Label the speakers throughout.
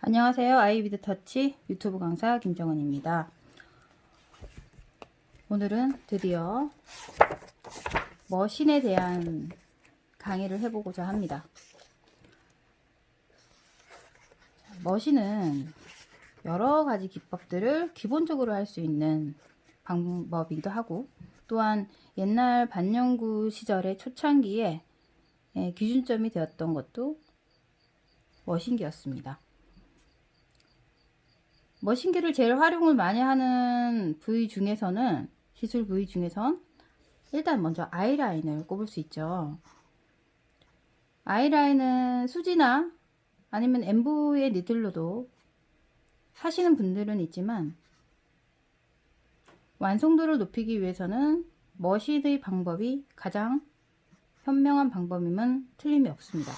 Speaker 1: 안녕하세요. 아이비드 터치 유튜브 강사 김정은입니다. 오늘은 드디어 머신에 대한 강의를 해보고자 합니다. 머신은 여러 가지 기법들을 기본적으로 할 수 있는 방법이기도 하고, 또한 옛날 반영구 시절의 초창기에 기준점이 되었던 것도 머신기였습니다. 머신기를 제일 활용을 많이 하는 부위 중에서는, 시술 부위 중에선 일단 먼저 아이라인을 꼽을 수 있죠. 아이라인은 수지나 아니면 엠보의 니들로도 하시는 분들은 있지만, 완성도를 높이기 위해서는 머신의 방법이 가장 현명한 방법임은 틀림이 없습니다.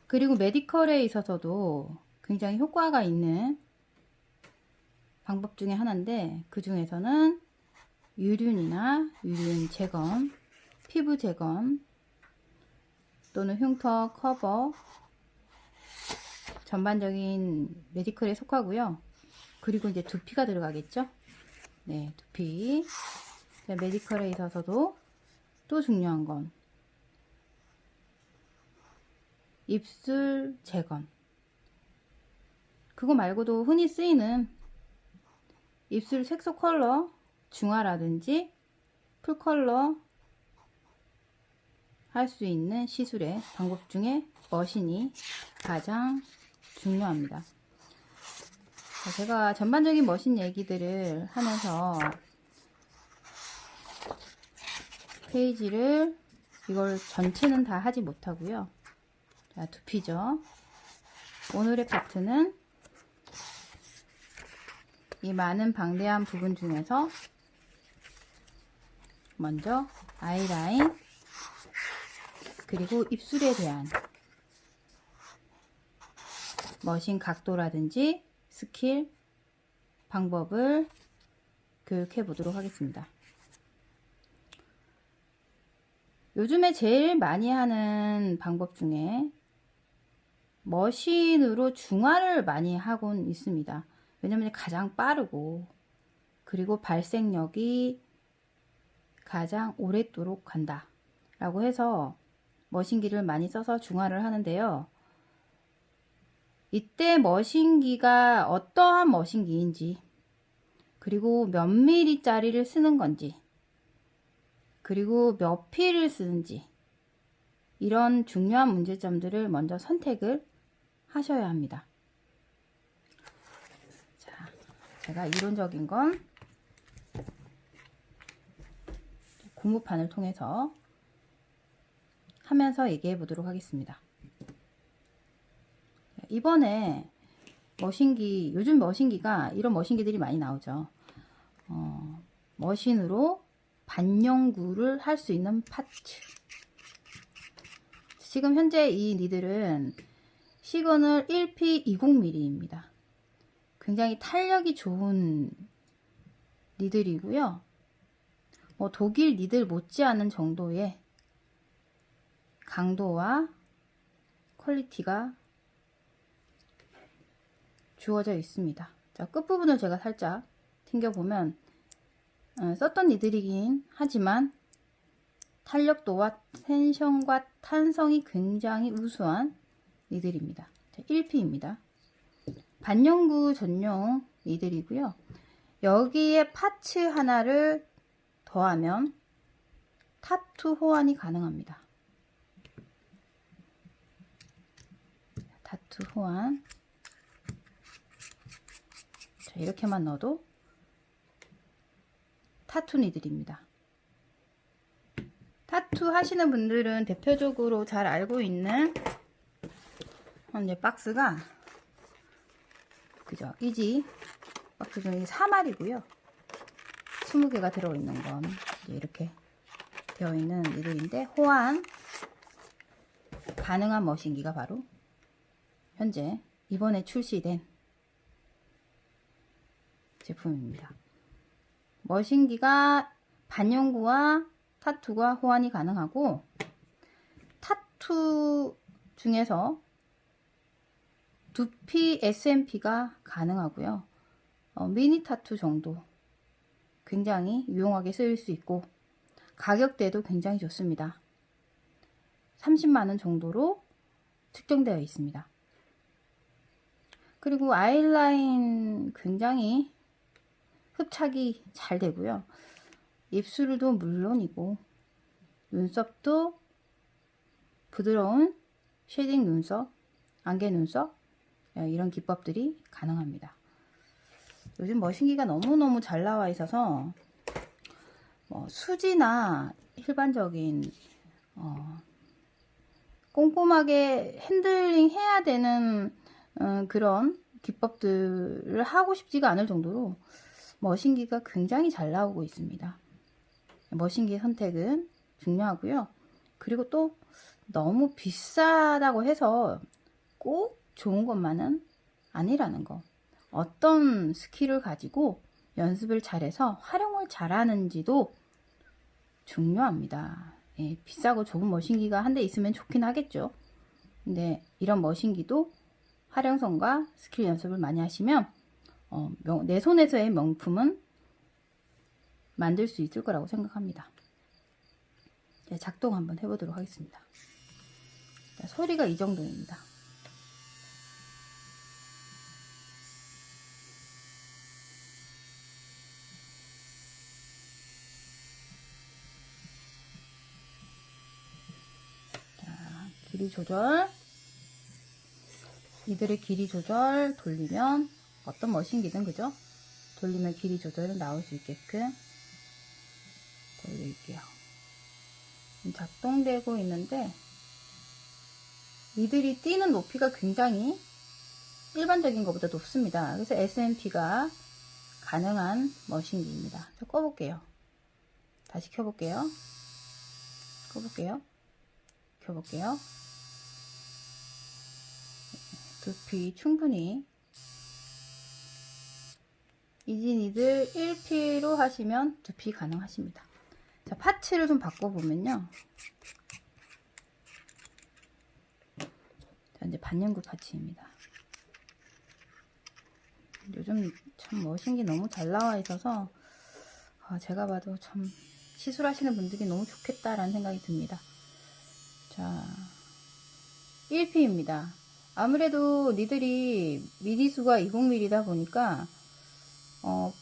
Speaker 1: 그리고 메디컬에 있어서도 굉장히 효과가 있는 방법 중에 하나인데, 그 중에서는 유륜이나 유륜 재검, 피부 재검, 또는 흉터 커버, 전반적인 메디컬에 속하고요. 그리고 이제 두피가 들어가겠죠. 네, 두피. 메디컬에 있어서도 또 중요한 건 입술 재건. 그거 말고도 흔히 쓰이는 입술 색소 컬러 중화라든지 풀컬러 할 수 있는 시술의 방법 중에 머신이 가장 중요합니다. 제가 전반적인 머신 얘기들을 하면서 페이지를 이걸 전체는 다 하지 못하고요. 자, 두피죠. 오늘의 파트는 이 많은 방대한 부분 중에서 먼저 아이라인, 그리고 입술에 대한 머신 각도라든지 스킬, 방법을 교육해 보도록 하겠습니다. 요즘에 제일 많이 하는 방법 중에 머신으로 중화를 많이 하곤 있습니다. 왜냐면 가장 빠르고, 그리고 발색력이 가장 오랫도록 간다 라고 해서 머신기를 많이 써서 중화를 하는데요. 이때 머신기가 어떠한 머신기인지, 그리고 몇 미리짜리를 쓰는 건지, 그리고 몇 필을 쓰는지, 이런 중요한 문제점들을 먼저 선택을 하셔야 합니다. 자, 제가 이론적인 건 공부판을 통해서 하면서 얘기해 보도록 하겠습니다. 이번에 머신기, 요즘 머신기가 이런 머신기들이 많이 나오죠. 머신으로 반영구를 할 수 있는 파츠. 지금 현재 이 니들은 시건을 1P20mm입니다. 굉장히 탄력이 좋은 니들이고요. 독일 니들 못지않은 정도의 강도와 퀄리티가 주어져 있습니다. 자, 끝부분을 제가 살짝 튕겨보면 썼던 니들이긴 하지만 탄력도와 텐션과 탄성이 굉장히 우수한 니들입니다. 1P입니다. 반영구 전용 니들이고요. 여기에 파츠 하나를 더하면 타투 호환이 가능합니다. 타투 호환. 자, 이렇게만 넣어도 타투 니들입니다. 타투 하시는 분들은 대표적으로 잘 알고 있는 이제 박스가, 그죠? 이지 박스 중에 4마리고요. 20개가 들어있는 건 이렇게 되어 있는 니들인데, 호환 가능한 머신기가 바로 현재 이번에 출시된 제품입니다. 머신기가 반영구와 타투가 호환이 가능하고, 타투 중에서 두피 SMP가 가능하고요. 미니 타투 정도 굉장히 유용하게 쓰일 수 있고 가격대도 굉장히 좋습니다. 30만원 정도로 측정되어 있습니다. 그리고 아이라인 굉장히 흡착이 잘 되고요. 입술도 물론이고 눈썹도 부드러운 쉐딩 눈썹, 안개 눈썹 이런 기법들이 가능합니다. 요즘 머신기가 너무너무 잘 나와 있어서 수지나 일반적인 꼼꼼하게 핸들링 해야 되는 그런 기법들을 하고 싶지가 않을 정도로 머신기가 굉장히 잘 나오고 있습니다. 머신기 선택은 중요하고요. 그리고 또 너무 비싸다고 해서 꼭 좋은 것만은 아니라는 거. 어떤 스킬을 가지고 연습을 잘해서 활용을 잘하는지도 중요합니다. 예, 비싸고 좋은 머신기가 한 대 있으면 좋긴 하겠죠. 근데 이런 머신기도 활용성과 스킬 연습을 많이 하시면 내 손에서의 명품은 만들 수 있을 거라고 생각합니다. 작동 한번 해보도록 하겠습니다. 소리가 이 정도입니다. 길이 조절, 이들의 길이 조절 돌리면 어떤 머신기든 그죠? 돌리면 길이 조절은 나올 수 있게끔 돌릴게요. 작동되고 있는데 이들이 뛰는 높이가 굉장히 일반적인 것보다 높습니다. 그래서 SMP가 가능한 머신기입니다. 저 꺼볼게요. 다시 켜볼게요. 켜볼게요. 두피 충분히 이진이들 1P로 하시면 두피 가능하십니다. 자, 파츠를 좀 바꿔보면요. 자, 이제 반영구 파츠입니다. 요즘 참 머신기 너무 잘 나와 있어서 제가 봐도 참 시술하시는 분들이 너무 좋겠다라는 생각이 듭니다. 자, 1P입니다. 아무래도 니들이 미리수가 20mm다 보니까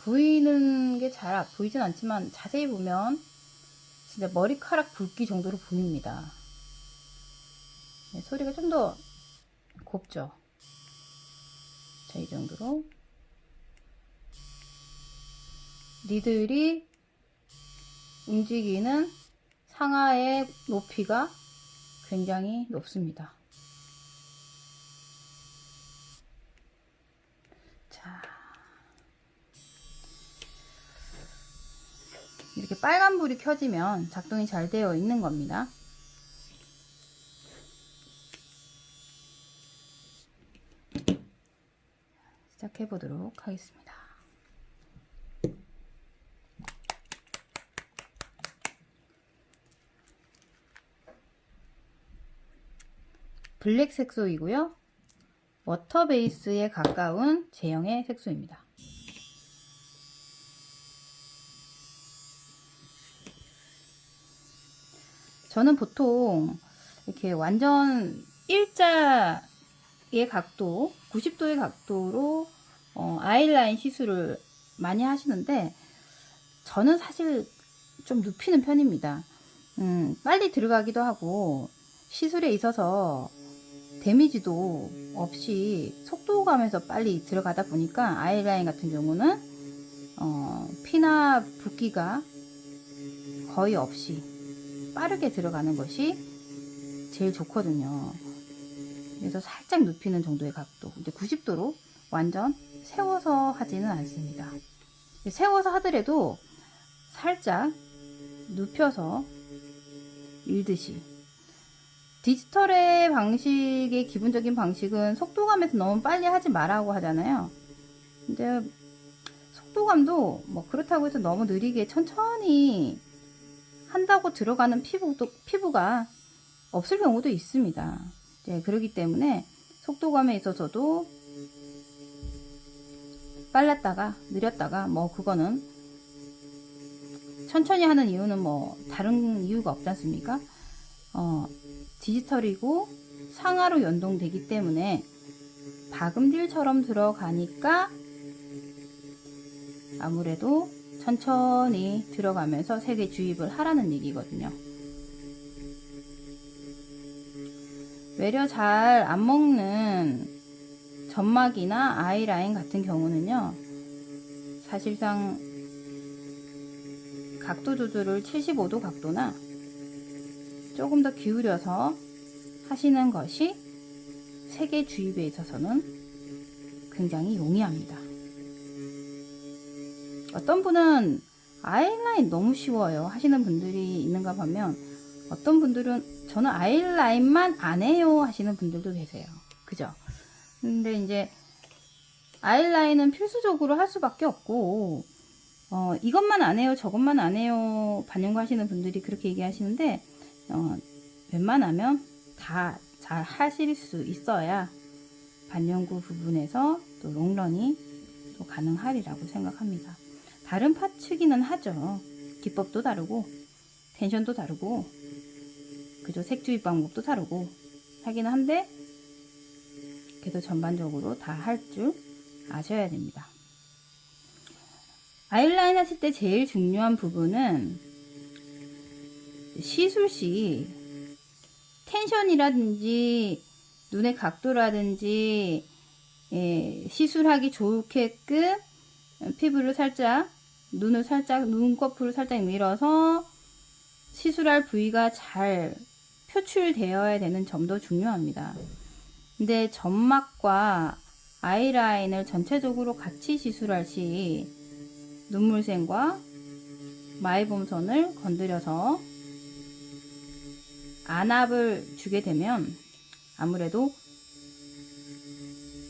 Speaker 1: 보이는 게 잘 보이진 않지만 자세히 보면 진짜 머리카락 굵기 정도로 보입니다. 네, 소리가 좀 더 곱죠. 자, 이 정도로 니들이 움직이는 상하의 높이가 굉장히 높습니다. 자, 이렇게 빨간불이 켜지면 작동이 잘 되어 있는 겁니다. 시작해 보도록 하겠습니다. 블랙 색소이고요. 워터 베이스에 가까운 제형의 색소입니다. 저는 보통 이렇게 완전 일자의 각도, 90도의 각도로 아이라인 시술을 많이 하시는데 저는 사실 좀 눕히는 편입니다. 빨리 들어가기도 하고 시술에 있어서 데미지도 없이 속도감에서 빨리 들어가다 보니까 아이라인 같은 경우는 피나 붓기가 거의 없이 빠르게 들어가는 것이 제일 좋거든요. 그래서 살짝 눕히는 정도의 각도, 이제 90도로 완전 세워서 하지는 않습니다. 세워서 하더라도 살짝 눕혀서 밀듯이. 디지털의 방식의 기본적인 방식은 속도감에서 너무 빨리 하지 말라고 하잖아요. 근데 속도감도 뭐 그렇다고 해서 너무 느리게 천천히 한다고 들어가는 피부가 없을 경우도 있습니다. 그렇기 때문에 속도감에 있어서도 빨랐다가 느렸다가 뭐 그거는 천천히 하는 이유는 뭐 다른 이유가 없지 않습니까? 디지털이고 상하로 연동되기 때문에 박음질처럼 들어가니까 아무래도 천천히 들어가면서 세게 주입을 하라는 얘기거든요. 외려 잘 안 먹는 점막이나 아이라인 같은 경우는요, 사실상 각도 조절을 75도 각도나 조금 더 기울여서 하시는 것이 세게 주입에 있어서는 굉장히 용이합니다. 어떤 분은 아이라인 너무 쉬워요 하시는 분들이 있는가 보면, 어떤 분들은 저는 아이라인만 안 해요 하시는 분들도 계세요. 그죠? 근데 이제 아이라인은 필수적으로 할 수밖에 없고, 이것만 안 해요 저것만 안 해요 반영구 하시는 분들이 그렇게 얘기하시는데, 웬만하면 다 잘 하실 수 있어야 반영구 부분에서 또 롱런이 또 가능하리라고 생각합니다. 다른 파츠기는 하죠. 기법도 다르고 텐션도 다르고 그죠, 색주입 방법도 다르고 하기는 한데, 그래도 전반적으로 다 할 줄 아셔야 됩니다. 아이라인 하실 때 제일 중요한 부분은 시술시 텐션이라든지 눈의 각도라든지 시술하기 좋게끔 피부를 살짝, 눈꺼풀을 살짝 밀어서 시술할 부위가 잘 표출되어야 되는 점도 중요합니다. 근데 점막과 아이라인을 전체적으로 같이 시술할 시 눈물샘과 마이봄선을 건드려서 안압을 주게 되면 아무래도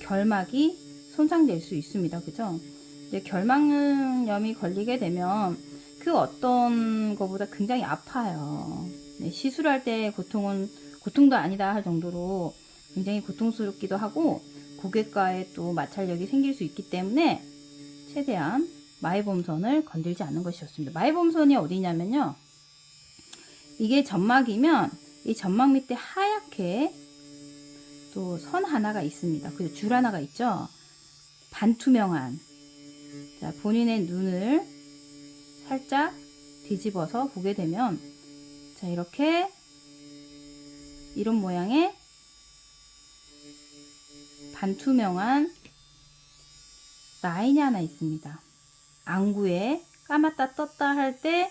Speaker 1: 결막이 손상될 수 있습니다. 그죠? 이제 결막염이 걸리게 되면 그 어떤 것보다 굉장히 아파요. 시술할 때 고통도 아니다 할 정도로 굉장히 고통스럽기도 하고 고객과의 또 마찰력이 생길 수 있기 때문에 최대한 마이봄선을 건들지 않는 것이 좋습니다. 마이봄선이 어디냐면요, 이게 점막이면 이 점막 밑에 하얗게 또 선 하나가 있습니다. 그리고 줄 하나가 있죠. 반투명한. 자, 본인의 눈을 살짝 뒤집어서 보게 되면, 자, 이렇게 이런 모양의 반투명한 라인이 하나 있습니다. 안구에 감았다 떴다 할 때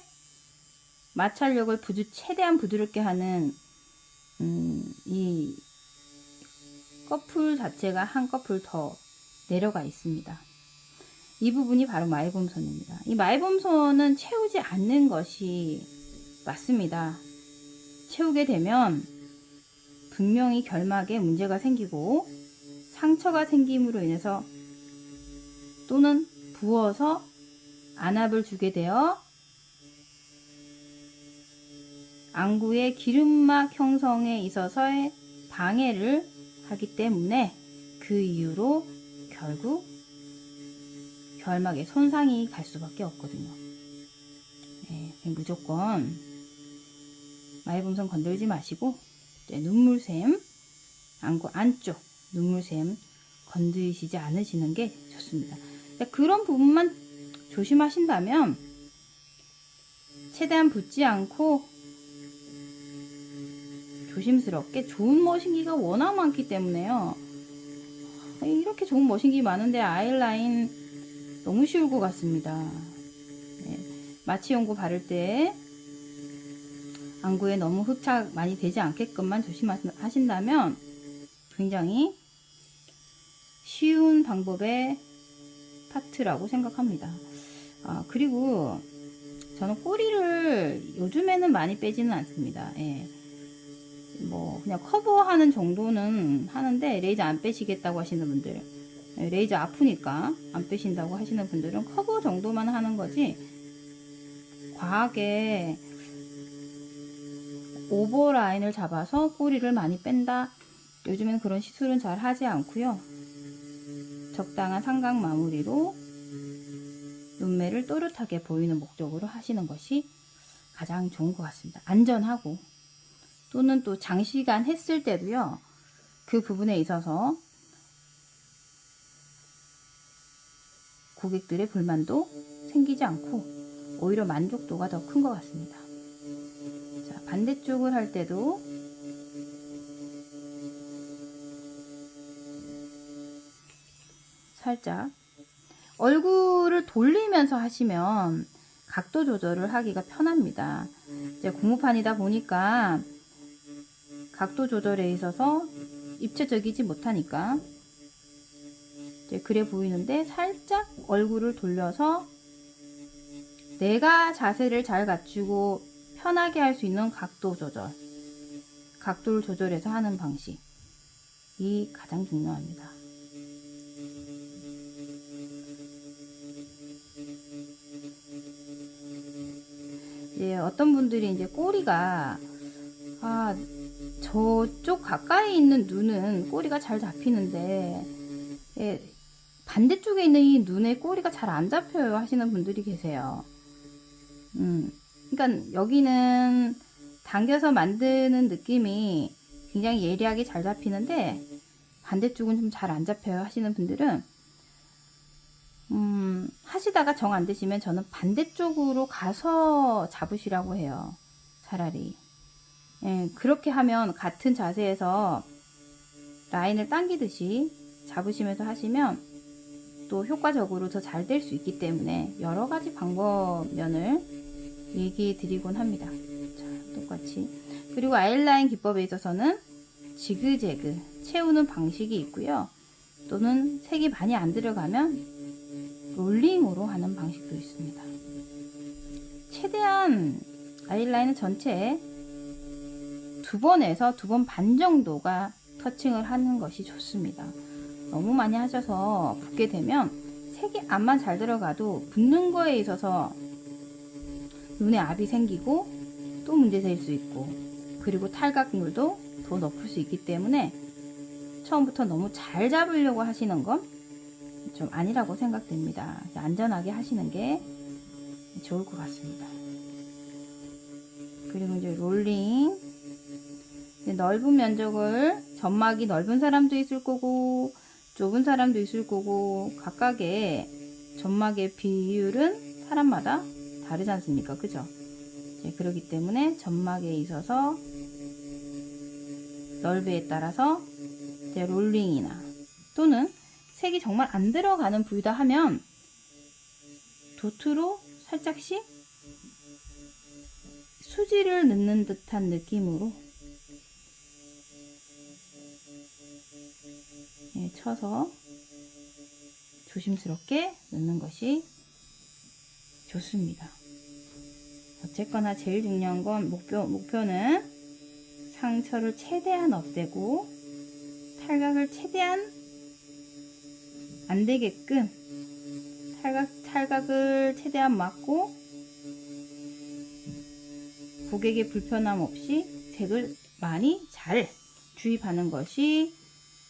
Speaker 1: 마찰력을 최대한 부드럽게 하는 이 꺼풀 자체가 한 꺼풀 더 내려가 있습니다. 이 부분이 바로 마이봄선입니다. 이 마이봄선은 채우지 않는 것이 맞습니다. 채우게 되면 분명히 결막에 문제가 생기고 상처가 생김으로 인해서 또는 부어서 안압을 주게 되어 안구의 기름막 형성에 있어서의 방해를 하기 때문에 그 이유로 결국 결막에 손상이 갈 수밖에 없거든요. 무조건 마이봄선 건들지 마시고 눈물샘, 안구 안쪽 눈물샘 건드리시지 않으시는 게 좋습니다. 그런 부분만 조심하신다면 최대한 붓지 않고 조심스럽게, 좋은 머신기가 워낙 많기 때문에요. 이렇게 좋은 머신기 많은데 아이라인 너무 쉬울 것 같습니다. 마취 연고 바를 때 안구에 너무 흡착 많이 되지 않게끔만 조심하신다면 굉장히 쉬운 방법의 파트라고 생각합니다. 그리고 저는 꼬리를 요즘에는 많이 빼지는 않습니다. 뭐 그냥 커버하는 정도는 하는데, 레이저 안 빼시겠다고 하시는 분들, 레이저 아프니까 안 빼신다고 하시는 분들은 커버 정도만 하는 거지, 과하게 오버라인을 잡아서 꼬리를 많이 뺀다 요즘에는 그런 시술은 잘 하지 않고요. 적당한 삼각 마무리로 눈매를 또렷하게 보이는 목적으로 하시는 것이 가장 좋은 것 같습니다. 안전하고, 또는 또 장시간 했을 때도요, 그 부분에 있어서 고객들의 불만도 생기지 않고 오히려 만족도가 더 큰 것 같습니다. 자, 반대쪽을 할 때도 살짝 얼굴을 돌리면서 하시면 각도 조절을 하기가 편합니다. 이제 고무판이다 보니까 각도 조절에 있어서 입체적이지 못하니까 이제 그래 보이는데, 살짝 얼굴을 돌려서 내가 자세를 잘 갖추고 편하게 할 수 있는 각도 조절, 각도를 조절해서 하는 방식이 가장 중요합니다. 이제 어떤 분들이 이제 꼬리가, 저쪽 가까이 있는 눈은 꼬리가 잘 잡히는데 반대쪽에 있는 이 눈에 꼬리가 잘 안 잡혀요 하시는 분들이 계세요. 그러니까 여기는 당겨서 만드는 느낌이 굉장히 예리하게 잘 잡히는데 반대쪽은 좀 잘 안 잡혀요 하시는 분들은 하시다가 정 안 되시면 저는 반대쪽으로 가서 잡으시라고 해요. 차라리. 예, 그렇게 하면 같은 자세에서 라인을 당기듯이 잡으시면서 하시면 또 효과적으로 더 잘 될 수 있기 때문에 여러 가지 방법면을 얘기해 드리곤 합니다. 자, 똑같이. 그리고 아이라인 기법에 있어서는 지그재그 채우는 방식이 있고요. 또는 색이 많이 안 들어가면 롤링으로 하는 방식도 있습니다. 최대한 아이라인은 전체에 2번에서 2번 반 정도가 터칭을 하는 것이 좋습니다. 너무 많이 하셔서 붓게 되면 색이 암만 잘 들어가도 붓는 거에 있어서 눈에 압이 생기고 또 문제될 수 있고, 그리고 탈각률도 더 높을 수 있기 때문에 처음부터 너무 잘 잡으려고 하시는 건 좀 아니라고 생각됩니다. 안전하게 하시는 게 좋을 것 같습니다. 그리고 이제 롤링, 넓은 면적을, 점막이 넓은 사람도 있을 거고 좁은 사람도 있을 거고 각각의 점막의 비율은 사람마다 다르지 않습니까? 그죠? 그렇기 때문에 점막에 있어서 넓이에 따라서 이제 롤링이나 또는 색이 정말 안 들어가는 부위다 하면 도트로 살짝씩 수지를 넣는 듯한 느낌으로 쳐서 조심스럽게 넣는 것이 좋습니다. 어쨌거나 제일 중요한 건 목표는 상처를 최대한 없애고 탈각을 최대한 안 되게끔 탈각을 최대한 막고 고객의 불편함 없이 색을 많이 잘 주입하는 것이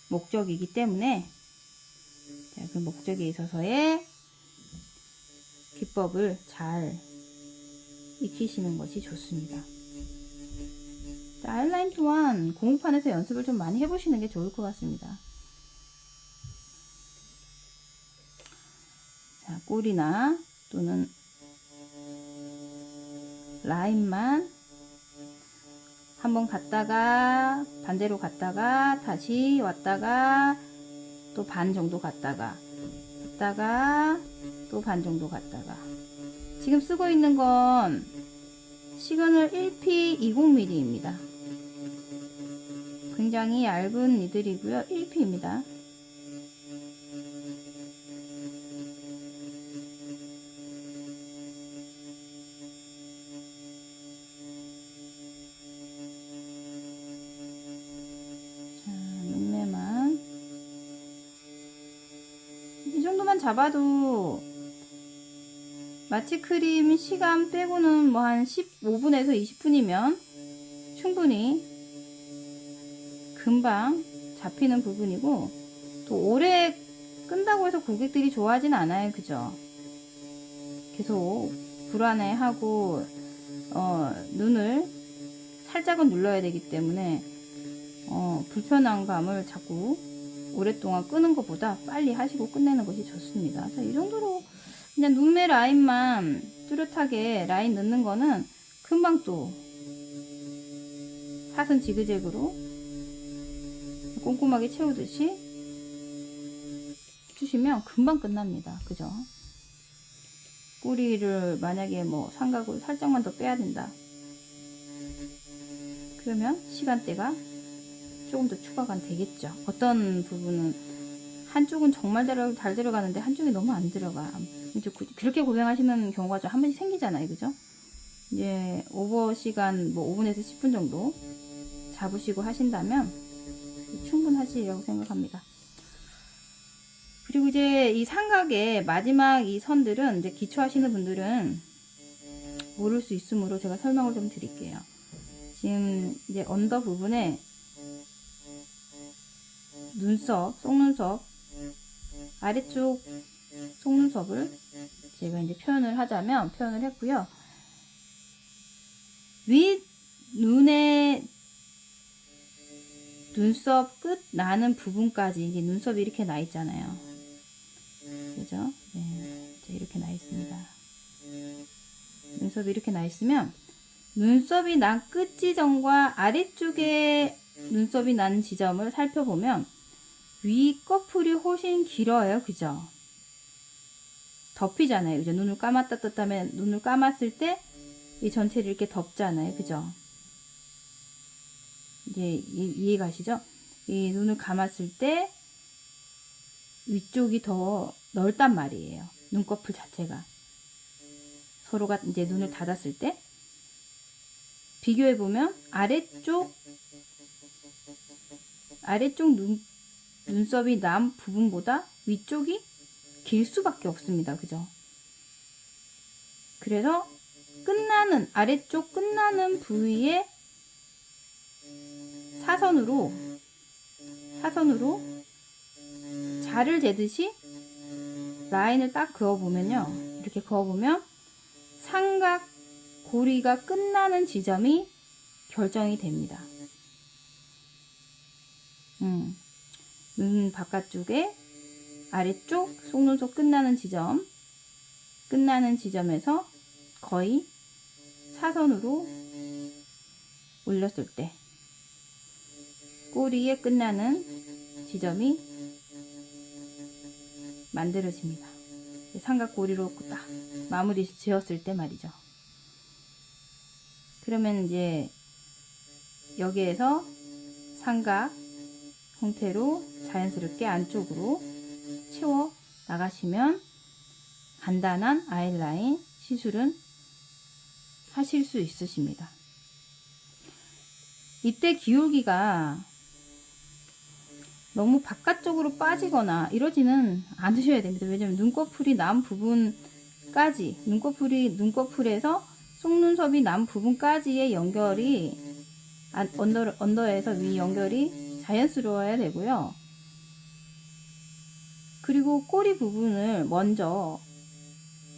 Speaker 1: 목적이기 때문에 그 목적에 있어서의 기법을 잘 익히시는 것이 좋습니다. 아이라인 또한 고무판에서 연습을 좀 많이 해보시는 게 좋을 것 같습니다. 자, 꼬리나 또는 라인만 한번 갔다가 반대로 갔다가 다시 왔다가 또 반 정도 갔다가 또 반 정도 갔다가, 지금 쓰고 있는 건 시그널 1P 20mm입니다. 굉장히 얇은 니들이고요. 1P입니다. 눈매만 이 정도만 잡아도 마취 크림 시간 빼고는 뭐 한 15분에서 20분이면 충분히 금방 잡히는 부분이고, 또 오래 끈다고 해서 고객들이 좋아하진 않아요. 그죠? 계속 불안해하고 눈을 살짝은 눌러야 되기 때문에 불편한 감을 자꾸 오랫동안 끄는 것보다 빨리 하시고 끝내는 것이 좋습니다. 자, 이 정도로 그냥 눈매 라인만 뚜렷하게 라인 넣는 거는 금방 또 사선 지그재그로 꼼꼼하게 채우듯이 주시면 금방 끝납니다. 그죠? 꼬리를 만약에 뭐 삼각을 살짝만 더 빼야 된다. 그러면 시간대가 조금 더 추가가 되겠죠. 어떤 부분은 한쪽은 정말 잘 들어가는데 한쪽이 너무 안 들어가. 이제 그렇게 고생하시는 경우가 좀 한 번씩 생기잖아요. 그죠? 이제 오버 시간 뭐 5분에서 10분 정도 잡으시고 하신다면 충분하시리라고 생각합니다. 그리고 이제 이 삼각의 마지막 이 선들은 이제 기초하시는 분들은 모를 수 있으므로 제가 설명을 좀 드릴게요. 지금 이제 언더 부분에 눈썹, 속눈썹, 아래쪽 속눈썹을 제가 이제 표현을 하자면 표현을 했고요. 윗 눈의 눈썹 끝 나는 부분까지 이제 눈썹이 이렇게 나 있잖아요. 그죠? 네, 이렇게 나 있습니다. 눈썹이 이렇게 나 있으면 눈썹이 난 끝 지점과 아래쪽에 눈썹이 난 지점을 살펴보면 위 꺼풀이 훨씬 길어요. 그죠? 덮이잖아요. 그죠? 눈을 감았다 떴다 하면 눈을 감았을 때 이 전체를 이렇게 덮잖아요. 그죠? 이제 이해 가시죠? 이 눈을 감았을 때 위쪽이 더 넓단 말이에요. 눈꺼풀 자체가. 서로가 이제 눈을 닫았을 때 비교해 보면 아래쪽 눈썹이 난 부분보다 위쪽이 길 수밖에 없습니다. 그죠? 그래서 끝나는 아래쪽 끝나는 부위에 사선으로 자를 재듯이 라인을 딱 그어보면요. 이렇게 그어보면 삼각 고리가 끝나는 지점이 결정이 됩니다. 눈 바깥쪽에 아래쪽 속눈썹 끝나는 지점에서 거의 사선으로 올렸을 때 꼬리에 끝나는 지점이 만들어집니다. 삼각고리로 딱 마무리 지었을 때 말이죠. 그러면 이제 여기에서 삼각 형태로 자연스럽게 안쪽으로 채워 나가시면 간단한 아이라인 시술은 하실 수 있으십니다. 이때 기울기가 너무 바깥쪽으로 빠지거나 이러지는 않으셔야 됩니다. 왜냐면 눈꺼풀이 난 부분까지 눈꺼풀에서 속눈썹이 난 부분까지의 연결이 언더에서 위 연결이 자연스러워야 되고요. 그리고 꼬리 부분을 먼저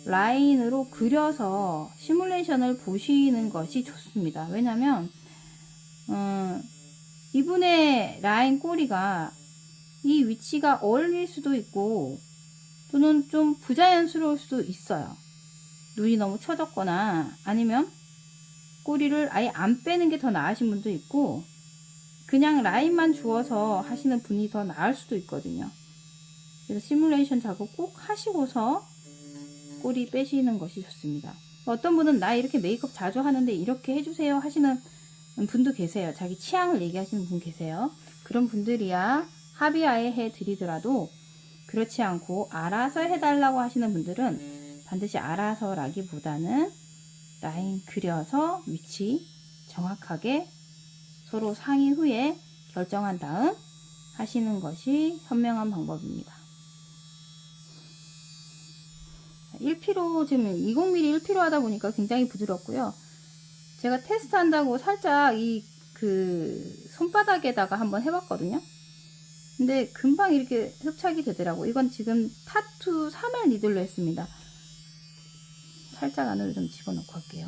Speaker 1: 라인으로 그려서 시뮬레이션을 보시는 것이 좋습니다. 왜냐면 이분의 라인 꼬리가 이 위치가 어울릴 수도 있고 또는 좀 부자연스러울 수도 있어요. 눈이 너무 처졌거나 아니면 꼬리를 아예 안 빼는 게 더 나으신 분도 있고 그냥 라인만 주어서 하시는 분이 더 나을 수도 있거든요. 그래서 시뮬레이션 작업 꼭 하시고서 꼬리 빼시는 것이 좋습니다. 어떤 분은 나 이렇게 메이크업 자주 하는데 이렇게 해주세요 하시는 분도 계세요. 자기 취향을 얘기하시는 분 계세요. 그런 분들이야 합의하에 해드리더라도 그렇지 않고 알아서 해달라고 하시는 분들은 반드시 알아서라기보다는 라인 그려서 위치 정확하게 서로 상의 후에 결정한 다음 하시는 것이 현명한 방법입니다. 1피로 지금 20mm 1피로 하다 보니까 굉장히 부드럽고요. 제가 테스트 한다고 살짝 이 손바닥에다가 한번 해봤거든요. 근데 금방 이렇게 흡착이 되더라고. 이건 지금 타투 3알 니들로 했습니다. 살짝 안으로 좀 집어넣고 할게요.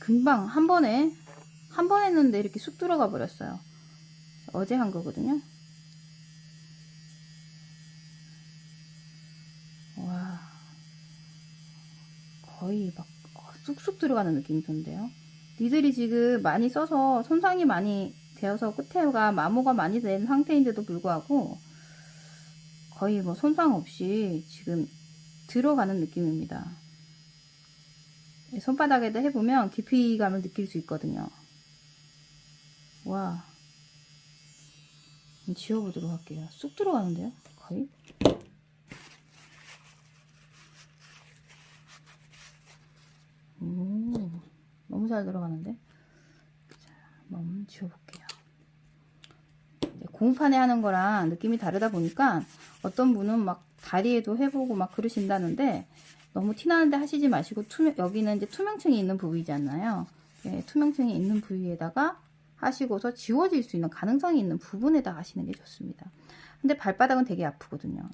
Speaker 1: 금방 한 번 했는데 이렇게 쑥 들어가 버렸어요. 어제 한 거거든요. 와, 거의 막 쑥쑥 들어가는 느낌이 드는데요. 니들이 지금 많이 써서 손상이 많이 되어서 끝에가 마모가 많이 된 상태인데도 불구하고 거의 뭐 손상 없이 지금 들어가는 느낌입니다. 손바닥에다 해보면 깊이감을 느낄 수 있거든요. 와, 지워보도록 할게요. 쑥 들어가는데요, 거의. 너무 잘 들어가는데. 자, 한번 지워볼게요. 고무판에 하는 거랑 느낌이 다르다 보니까 어떤 분은 막 다리에도 해보고 막 그러신다는데 너무 티나는데 하시지 마시고 여기는 이제 투명층이 있는 부위잖아요. 네, 투명층이 있는 부위에다가 하시고서 지워질 수 있는 가능성이 있는 부분에다 하시는 게 좋습니다. 근데 발바닥은 되게 아프거든요.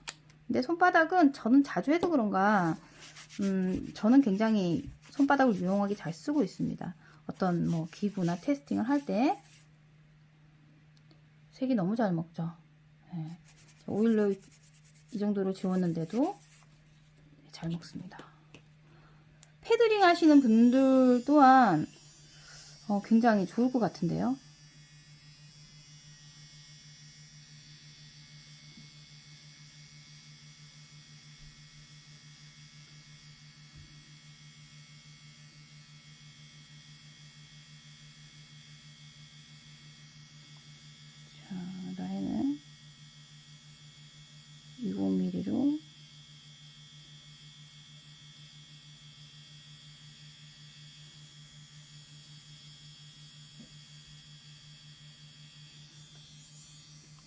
Speaker 1: 근데 손바닥은 저는 자주 해도 그런가 저는 굉장히 손바닥을 유용하게 잘 쓰고 있습니다. 어떤 뭐 기부나 테스팅을 할 때 색이 너무 잘 먹죠. 네. 오일로 이 정도로 지웠는데도 잘 먹습니다. 패드링 하시는 분들 또한 굉장히 좋을 것 같은데요. 자, 라인은 20mm로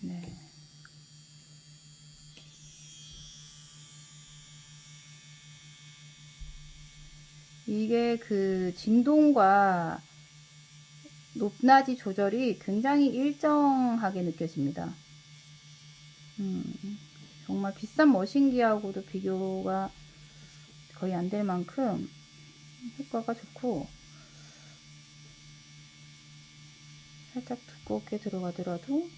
Speaker 1: 네. 이게 그 진동과 높낮이 조절이 굉장히 일정하게 느껴집니다. 정말 비싼 머신기하고도 비교가 거의 안 될 만큼 효과가 좋고 살짝 두껍게 들어가더라도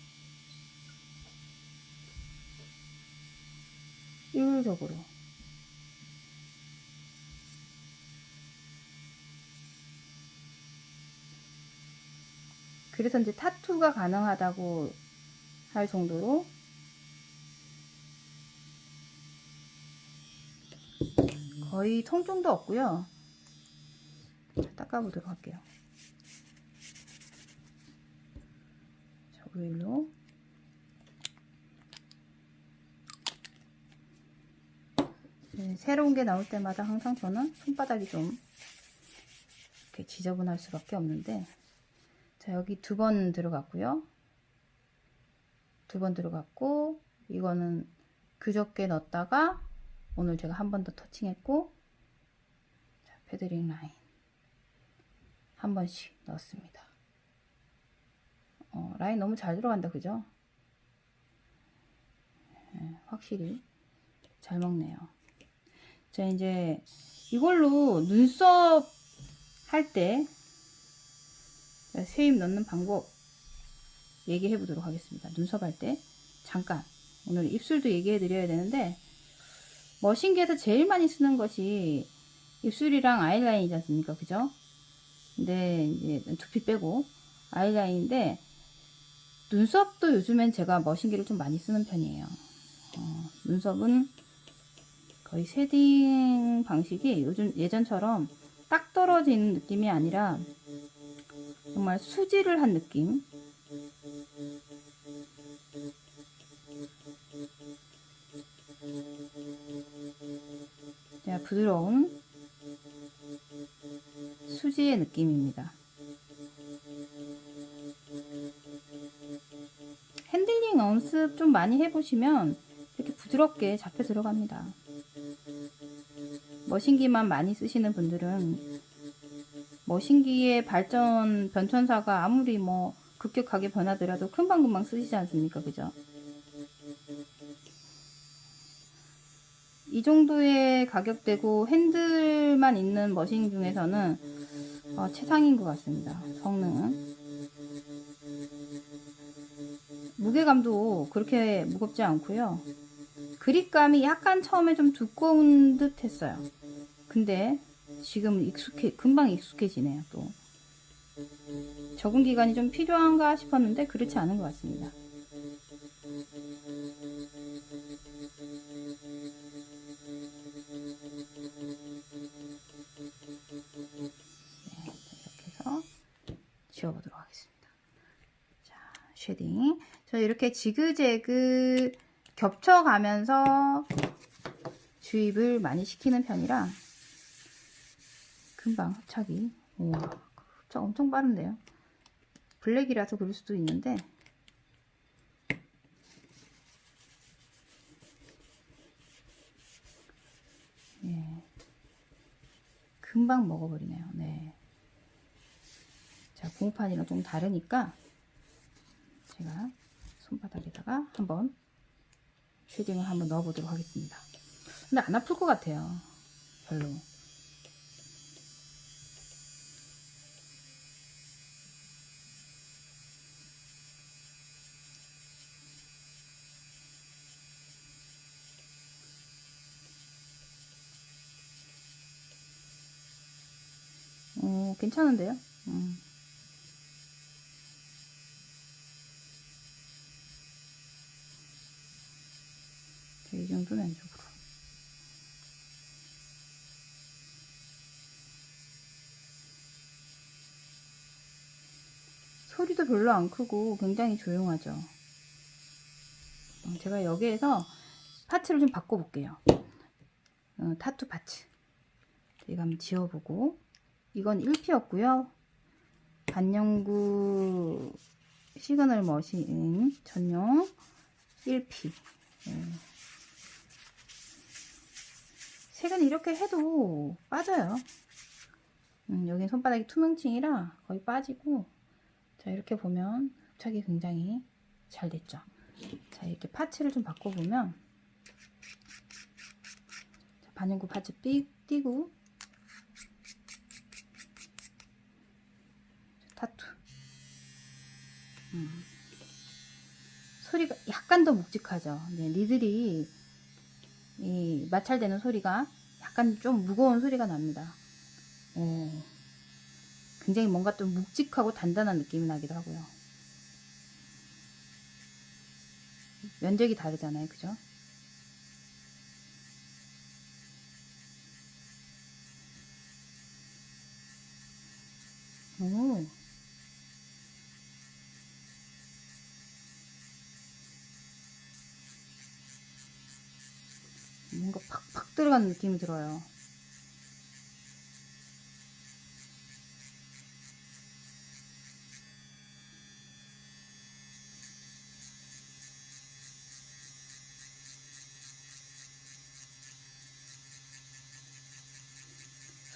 Speaker 1: 효율적으로 그래서 이제 타투가 가능하다고 할 정도로 거의 통증도 없고요. 닦아보도록 할게요. 자, 오일로 새로운 게 나올 때마다 항상 저는 손바닥이 좀 이렇게 지저분할 수밖에 없는데, 자, 여기 2번 들어갔고요. 2번 들어갔고, 이거는 그저께 넣었다가 오늘 제가 한 번 더 터칭했고, 자, 패드링 라인 한 번씩 넣었습니다. 라인 너무 잘 들어간다, 그죠? 네, 확실히 잘 먹네요. 자, 이제 이걸로 눈썹 할 때 세입 넣는 방법 얘기해 보도록 하겠습니다. 눈썹 할 때 잠깐, 오늘 입술도 얘기해 드려야 되는데, 머신기에서 제일 많이 쓰는 것이 입술이랑 아이라인이지 않습니까? 그죠? 근데 이제 두피 빼고 아이라인인데, 눈썹도 요즘엔 제가 머신기를 좀 많이 쓰는 편이에요. 눈썹은 거의 쉐딩 방식이 요즘 예전처럼 딱 떨어지는 느낌이 아니라 정말 수지를 한 느낌. 자, 부드러운 수지의 느낌입니다. 핸들링 연습 좀 많이 해보시면 이렇게 부드럽게 잡혀 들어갑니다. 머신기만 많이 쓰시는 분들은 머신기의 발전 변천사가 아무리 뭐 급격하게 변하더라도 금방금방 쓰시지 않습니까? 그죠? 이 정도의 가격대고 핸들만 있는 머신 중에서는 최상인 것 같습니다. 성능은. 무게감도 그렇게 무겁지 않고요. 그립감이 약간 처음에 좀 두꺼운 듯 했어요. 근데 지금 금방 익숙해지네요. 또 적응 기간이 좀 필요한가 싶었는데 그렇지 않은 것 같습니다. 이렇게 해서 지워보도록 하겠습니다. 자, 쉐딩. 저 이렇게 지그재그 겹쳐가면서 주입을 많이 시키는 편이라 금방 흡착이, 우와, 흡착 엄청 빠른데요. 블랙이라서 그럴 수도 있는데 예, 금방 먹어버리네요. 네. 자, 고무판이랑 좀 다르니까 제가 손바닥에다가 한번 쉐딩을 한번 넣어보도록 하겠습니다. 근데 안 아플 것 같아요. 별로. 괜찮은데요? 이 정도는 왼쪽으로. 소리도 별로 안 크고 굉장히 조용하죠. 제가 여기에서 파츠를 좀 바꿔볼게요. 타투 파츠. 이거 한번 지워보고. 이건 1P였고요. 반영구 시그널 머신 전용 1P. 색은 이렇게 해도 빠져요. 여기 손바닥이 투명층이라 거의 빠지고, 자, 이렇게 보면 흡착이 굉장히 잘 됐죠. 자, 이렇게 파츠를 좀 바꿔보면, 자, 반영구 파츠 띄고, 타투. 소리가 약간 더 묵직하죠. 네, 니들이 이 마찰되는 소리가 약간 좀 무거운 소리가 납니다. 굉장히 뭔가 좀 묵직하고 단단한 느낌이 나기도 하고요. 면적이 다르잖아요. 그죠? 오. 뭔가 팍팍 들어가는 느낌이 들어요.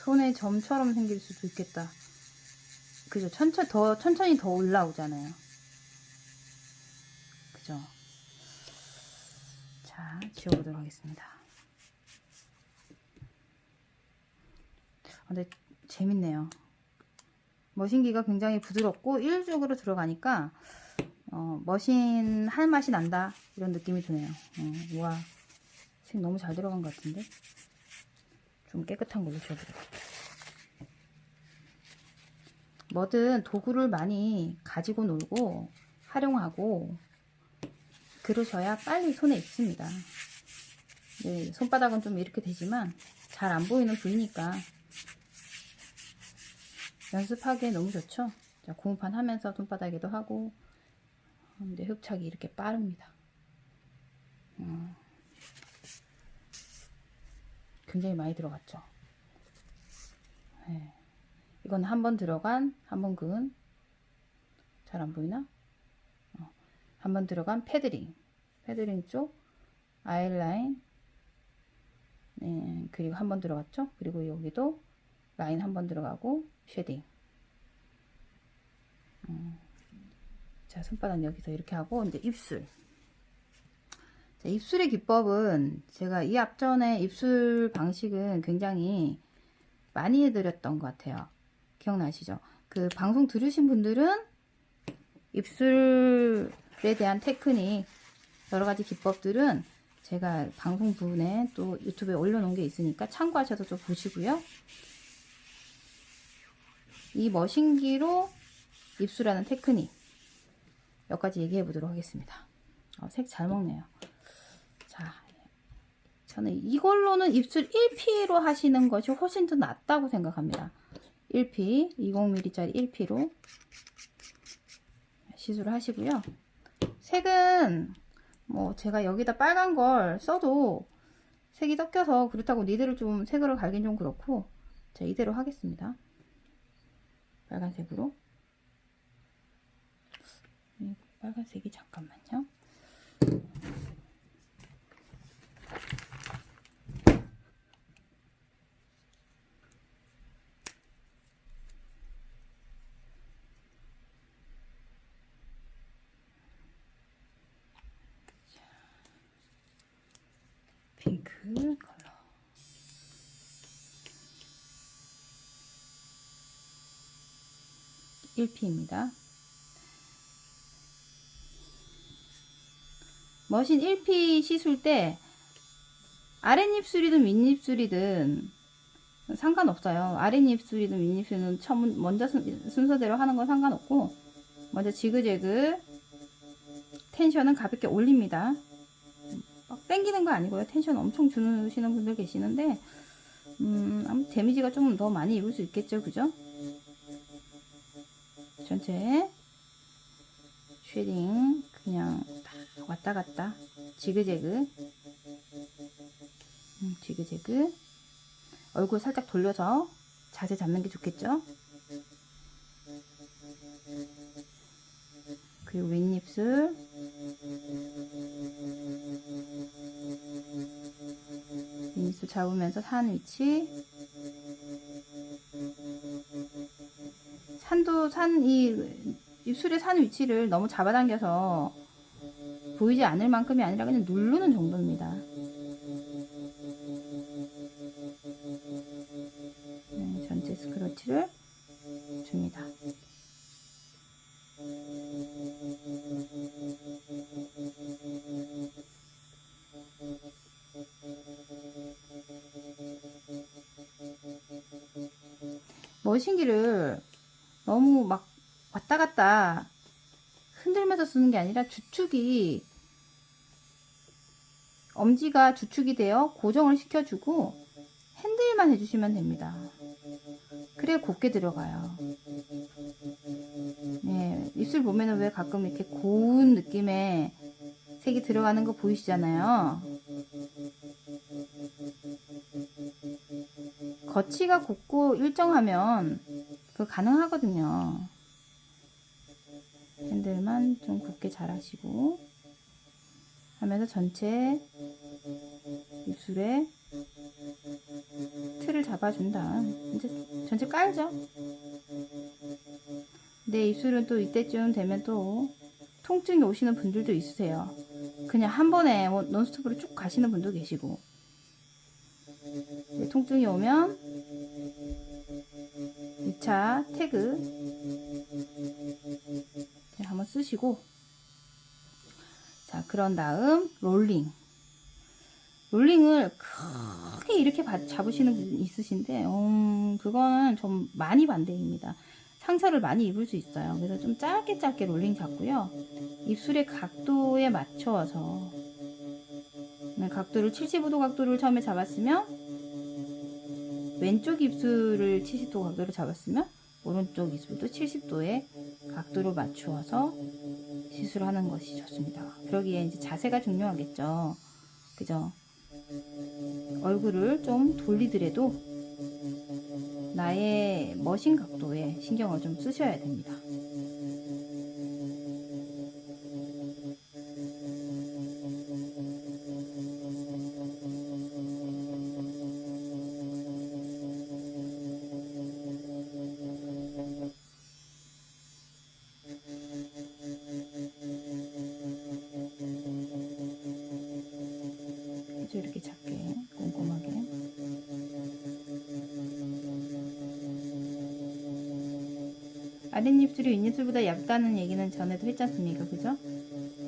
Speaker 1: 손에 점처럼 생길 수도 있겠다. 그죠? 천천히 더 올라오잖아요. 그죠? 자, 지워보도록 하겠습니다. 근데 재밌네요. 머신기가 굉장히 부드럽고 일적으로 들어가니까 머신 할 맛이 난다 이런 느낌이 드네요. 우와, 색 너무 잘 들어간 것 같은데 좀 깨끗한 걸로 지워보도록 할게요. 뭐든 도구를 많이 가지고 놀고 활용하고 그러셔야 빨리 손에 익습니다. 네, 손바닥은 좀 이렇게 되지만 잘 안 보이는 부위니까 연습하기에 너무 좋죠. 자, 고무판 하면서 손바닥에도 하고. 근데 흡착이 이렇게 빠릅니다. 굉장히 많이 들어갔죠. 네. 이건 한 번 들어간, 한 번 그은, 잘 안 보이나? 한 번 들어간 패드링 쪽 아이라인, 네, 그리고 한 번 들어갔죠. 그리고 여기도 라인 한 번 들어가고 쉐딩. 자, 손바닥 여기서 이렇게 하고 이제 입술. 자, 입술의 기법은 제가 이 앞전에 입술 방식은 굉장히 많이 해드렸던 것 같아요. 기억나시죠? 그 방송 들으신 분들은 입술에 대한 테크닉, 여러 가지 기법들은 제가 방송 부분에 또 유튜브에 올려놓은 게 있으니까 참고하셔서 좀 보시고요. 이 머신기로 입술하는 테크닉 몇 가지 얘기해 보도록 하겠습니다. 색 잘 먹네요. 자, 저는 이걸로는 입술 1P로 하시는 것이 훨씬 더 낫다고 생각합니다. 1P, 20mm짜리 1P로 시술을 하시고요. 색은 뭐 제가 여기다 빨간 걸 써도 색이 섞여서 그렇다고 니들을 좀 색으로 갈긴 좀 그렇고, 자, 이대로 하겠습니다. 빨간색으로. 빨간색이 잠깐만요. 핑크 컬러. (1P입니다) 머신 1P 시술 때 아랫입술이든 윗입술이든 상관없어요. 아랫입술이든 윗입술은 처음 먼저 순서대로 하는 건 상관없고, 먼저 지그재그 텐션은 가볍게 올립니다. 막 당기는 거 아니고요. 텐션 엄청 주시는 분들 계시는데 아무튼 데미지가 좀 더 많이 입을 수 있겠죠, 그죠? 전체 쉐딩 그냥 왔다 갔다 지그재그. 지그재그. 얼굴 살짝 돌려서 자세 잡는 게 좋겠죠? 그리고 윗입술. 윗입술 잡으면서 산 위치. 이 입술의 산 위치를 너무 잡아당겨서 보이지 않을 만큼이 아니라 그냥 누르는 정도입니다. 네, 전체 스크러치를 줍니다. 머신기를 너무 막 왔다 갔다 흔들면서 쓰는 게 아니라 엄지가 주축이 되어 고정을 시켜주고 핸들만 해주시면 됩니다. 그래 곱게 들어가요. 네, 입술 보면은 왜 가끔 이렇게 고운 느낌의 색이 들어가는 거 보이시잖아요. 거치가 곱고 일정하면 그거 가능하거든요. 핸들만 좀 곱게 잘 하시고 하면서 전체 입술에 틀을 잡아준다. 이제 전체 깔죠. 내 입술은 또 이때쯤 되면 또 통증이 오시는 분들도 있으세요. 그냥 한 번에 논스톱으로 쭉 가시는 분도 계시고, 통증이 오면 2차 태그 한번 쓰시고, 자, 그런 다음 롤링을 크게 이렇게 잡으시는 분 있으신데 그거는 좀 많이 반대입니다. 상처를 많이 입을 수 있어요. 그래서 좀 짧게 롤링 잡고요. 입술의 각도에 맞춰서 각도를 75도 각도를 처음에 잡았으면 왼쪽 입술을 70도 각도로 잡았으면 오른쪽 입술도 70도의 각도로 맞추어서 시술하는 것이 좋습니다. 그러기에 이제 자세가 중요하겠죠. 그죠? 얼굴을 좀 돌리더라도 나의 머신 각도에 신경을 좀 쓰셔야 됩니다. 아랫입술이 윗입술보다 얇다는 얘기는 전에도 했지 않습니까? 그죠?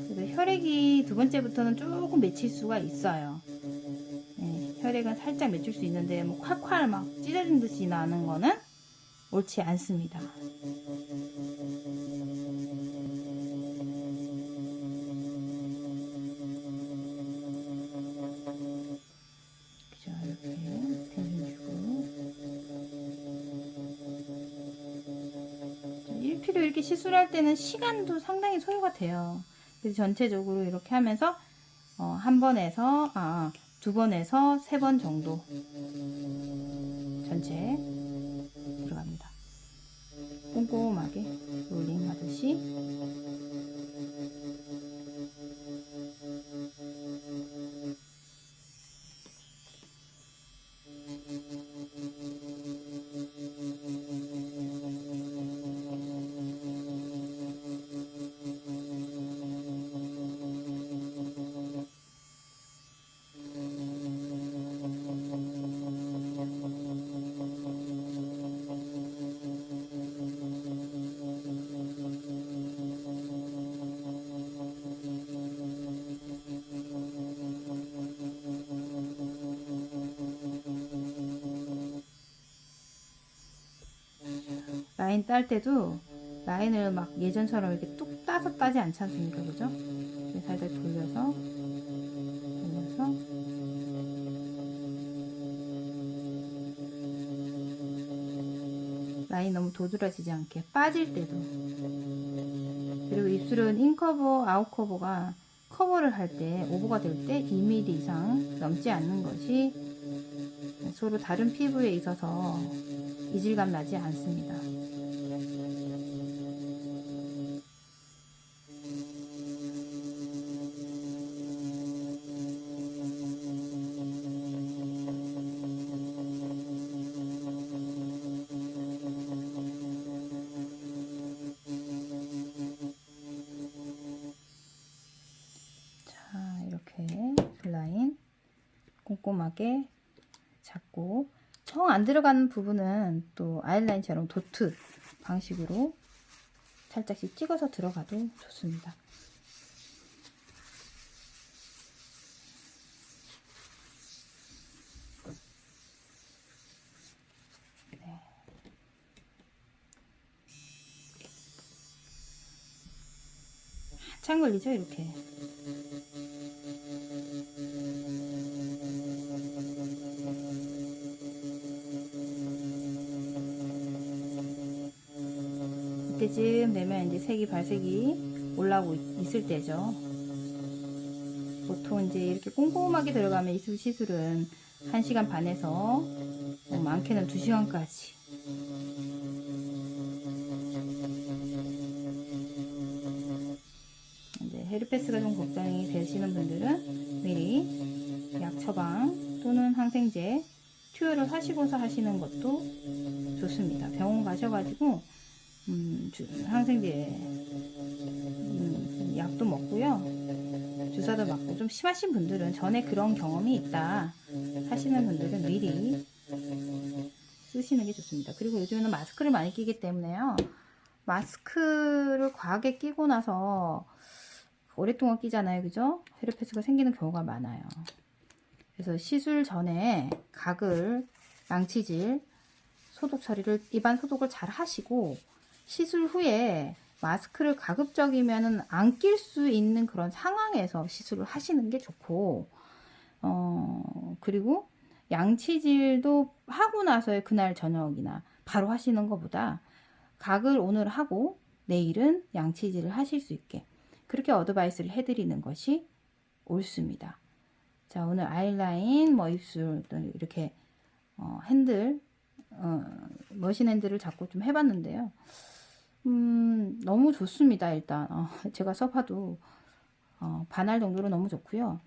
Speaker 1: 그래서 혈액이 두 번째부터는 조금 맺힐 수가 있어요. 네, 혈액은 살짝 맺힐 수 있는데 뭐 콸콸 막 찢어진 듯이 나는 거는 옳지 않습니다. 그죠? 이렇게 대주고 1피로 이렇게 시술할 때는 시간도 상당히 소요가 돼요. 그래서 전체적으로 이렇게 하면서 한 번에서 두 번에서 세 번 정도 전체 들어갑니다. 꼼꼼하게 롤링 하듯이. 라인 딸 때도 라인을 막 예전처럼 이렇게 뚝 따서 따지 않지 않습니까? 그죠? 살짝 돌려서 라인 너무 도드라지지 않게 빠질 때도. 그리고 입술은 인커버, 아웃커버가 커버를 할 때 오버가 될 때 2mm 이상 넘지 않는 것이 서로 다른 피부에 있어서 이질감 나지 않습니다. 자, 이렇게 라인 꼼꼼하게 잡고 정 안 들어가는 부분은 또 아이라인처럼 도트 방식으로 살짝씩 찍어서 들어가도 좋습니다. 네. 한참 걸리죠, 이렇게. 이때쯤 되면 이제 색이 발색이 올라오고 있을 때죠. 보통 이제 이렇게 꼼꼼하게 들어가면 입술 시술은 1시간 반에서 많게는 2시간까지. 이제 헤르페스가 좀 걱정이 되시는 분들은 미리 약 처방 또는 항생제 투여를 하시고서 하시는 것도 좋습니다. 병원 가셔가지고 항생제 약도 먹고요, 주사도 맞고. 좀 심하신 분들은 전에 그런 경험이 있다 하시는 분들은 미리 쓰시는 게 좋습니다. 그리고 요즘에는 마스크를 많이 끼기 때문에요, 마스크를 과하게 끼고 나서 오랫동안 끼잖아요, 그죠? 헤르페스가 생기는 경우가 많아요. 그래서 시술 전에 각을, 양치질, 소독 처리를, 입안 소독을 잘 하시고 시술 후에 마스크를 가급적이면은 안 낄 수 있는 그런 상황에서 시술을 하시는 게 좋고, 그리고 양치질도 하고 나서의 그날 저녁이나 바로 하시는 것보다 각을 오늘 하고 내일은 양치질을 하실 수 있게 그렇게 어드바이스를 해드리는 것이 옳습니다. 자, 오늘 아이라인, 입술 이렇게 핸들, 머신 핸들을 잡고 좀 해봤는데요. 너무 좋습니다. 일단 제가 써봐도 반할 정도로 너무 좋고요.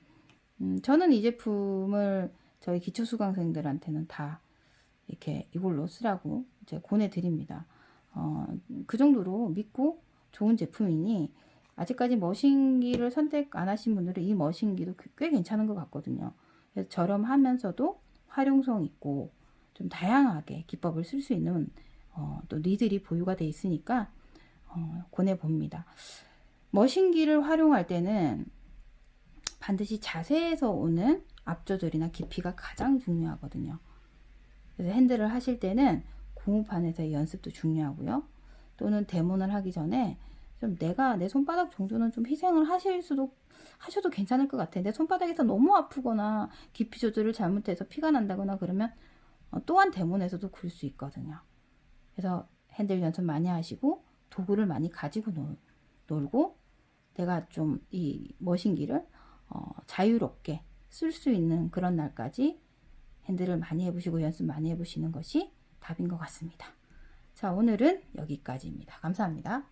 Speaker 1: 저는 이 제품을 저희 기초수강생들한테는 다 이렇게 이걸로 쓰라고 이제 권해드립니다. 그 정도로 믿고 좋은 제품이니 아직까지 머신기를 선택 안 하신 분들은 이 머신기도 꽤 괜찮은 것 같거든요. 그래서 저렴하면서도 활용성 있고 좀 다양하게 기법을 쓸 수 있는 또 니들이 보유가 돼 있으니까 권해봅니다. 머신기를 활용할 때는 반드시 자세에서 오는 앞조절이나 깊이가 가장 중요하거든요. 그래서 핸들을 하실 때는 고무판에서의 연습도 중요하고요. 또는 데모를 하기 전에 좀 내가 내 손바닥 정도는 좀 희생을 하셔도 괜찮을 것 같아요. 내 손바닥에서 너무 아프거나 깊이 조절을 잘못해서 피가 난다거나 그러면 또한 데모에서도 그럴 수 있거든요. 그래서 핸들 연습 많이 하시고 도구를 많이 가지고 놀고 내가 좀 이 머신기를 자유롭게 쓸 수 있는 그런 날까지 핸들을 많이 해보시고 연습 많이 해보시는 것이 답인 것 같습니다. 자, 오늘은 여기까지입니다. 감사합니다.